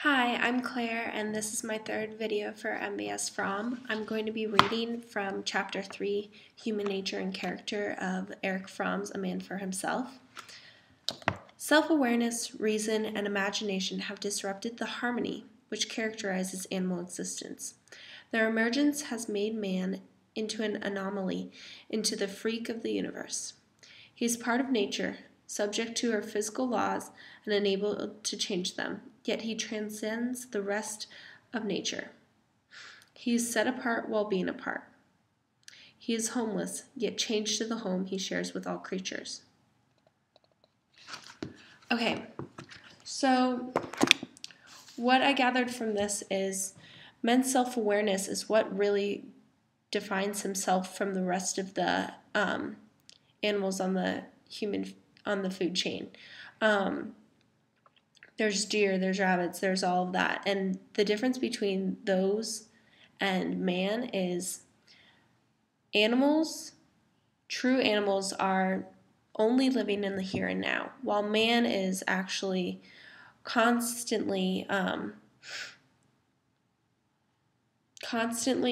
Hi, I'm Claire, and this is my third video for MBS Fromm. I'm going to be reading from Chapter 3, Human Nature and Character of Erich Fromm's A Man for Himself. Self-awareness, reason, and imagination have disrupted the harmony which characterizes animal existence. Their emergence has made man into an anomaly, into the freak of the universe. He is part of nature, subject to her physical laws and unable to change them, yet he transcends the rest of nature. He is set apart while being apart. He is homeless, yet changed to the home he shares with all creatures. Okay, so what I gathered from this is men's self-awareness is what really defines himself from the rest of the animals on the food chain. There's deer, there's rabbits, there's all of that. And the difference between those and man is true animals are only living in the here and now, while man is actually constantly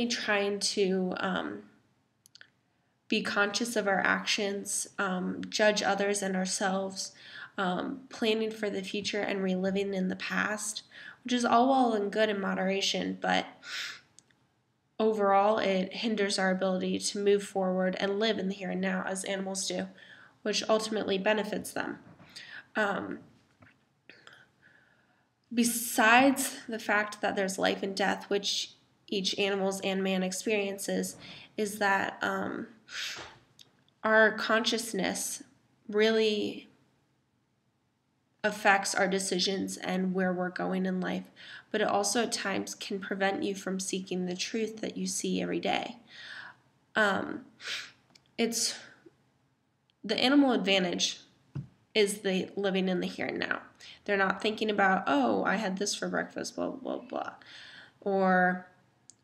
trying to be conscious of our actions, judge others and ourselves, planning for the future and reliving in the past, which is all well and good in moderation, but overall it hinders our ability to move forward and live in the here and now as animals do, which ultimately benefits them. Besides the fact that there's life and death, which each animal's and man experiences, is that our consciousness really affects our decisions and where we're going in life, but it also at times can prevent you from seeking the truth that you see every day. It's the animal advantage is the living in the here and now. They're not thinking about, oh, I had this for breakfast, blah, blah, blah, or,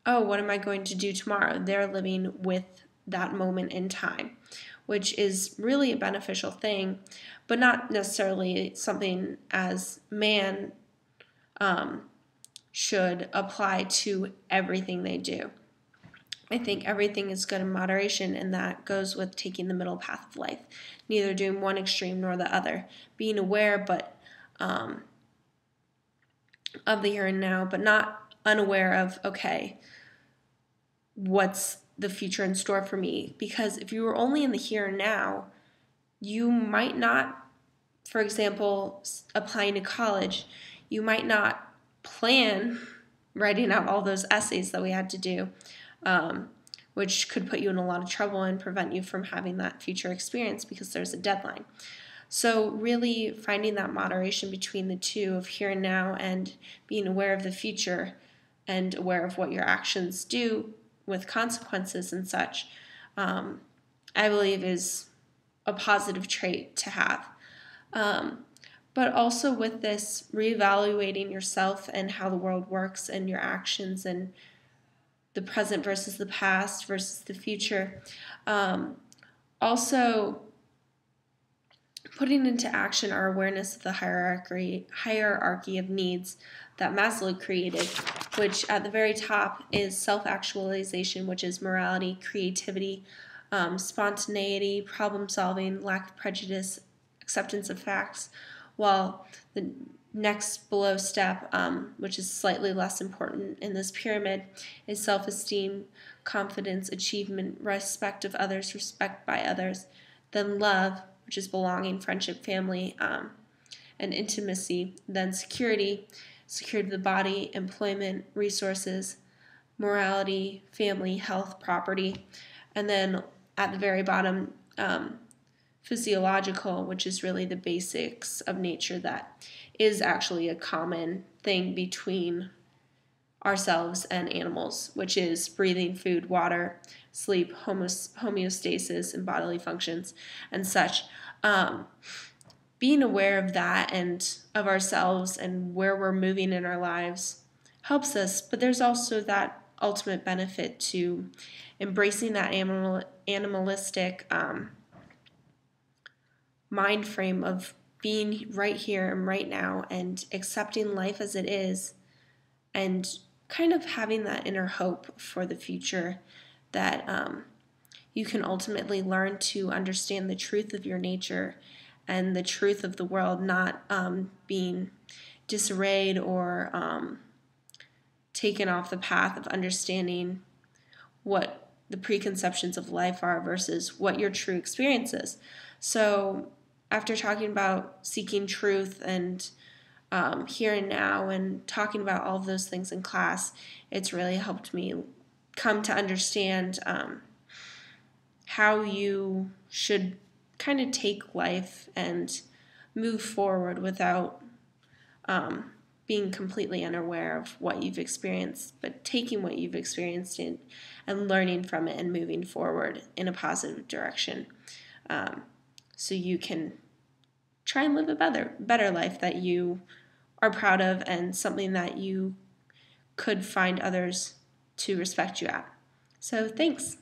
oh, what am I going to do tomorrow? They're living with that moment in time, which is really a beneficial thing, but not necessarily something as man should apply to everything they do. I think everything is good in moderation, and that goes with taking the middle path of life, neither doing one extreme nor the other, being aware but of the here and now, but not unaware of, okay, what's the future in store for me? Because if you were only in the here and now, you might not, for example, applying to college, you might not plan writing out all those essays that we had to do, which could put you in a lot of trouble and prevent you from having that future experience because there's a deadline. So really finding that moderation between the two of here and now and being aware of the future and aware of what your actions do with consequences and such, I believe is a positive trait to have. But also with this, reevaluating yourself and how the world works and your actions and the present versus the past versus the future. Also putting into action our awareness of the hierarchy of needs that Maslow created, which at the very top is self-actualization, which is morality, creativity, spontaneity, problem-solving, lack of prejudice, acceptance of facts, while the next below step, which is slightly less important in this pyramid, is self-esteem, confidence, achievement, respect of others, respect by others, then love, which is belonging, friendship, family, and intimacy, then security of the body, employment, resources, morality, family, health, property, and then at the very bottom, physiological, which is really the basics of nature that is actually a common thing between ourselves and animals, which is breathing, food, water, sleep, homeostasis, and bodily functions and such. Being aware of that and of ourselves and where we're moving in our lives helps us, but there's also that ultimate benefit to embracing that animalistic mind frame of being right here and right now and accepting life as it is, and kind of having that inner hope for the future that you can ultimately learn to understand the truth of your nature and the truth of the world, not being disarrayed or taken off the path of understanding what the preconceptions of life are versus what your true experience is. So after talking about seeking truth and here and now and talking about all of those things in class, it's really helped me come to understand how you should kind of take life and move forward without being completely unaware of what you've experienced, but taking what you've experienced and learning from it and moving forward in a positive direction, so you can try and live a better life that you are proud of and something that you could find others to respect you at. So thanks.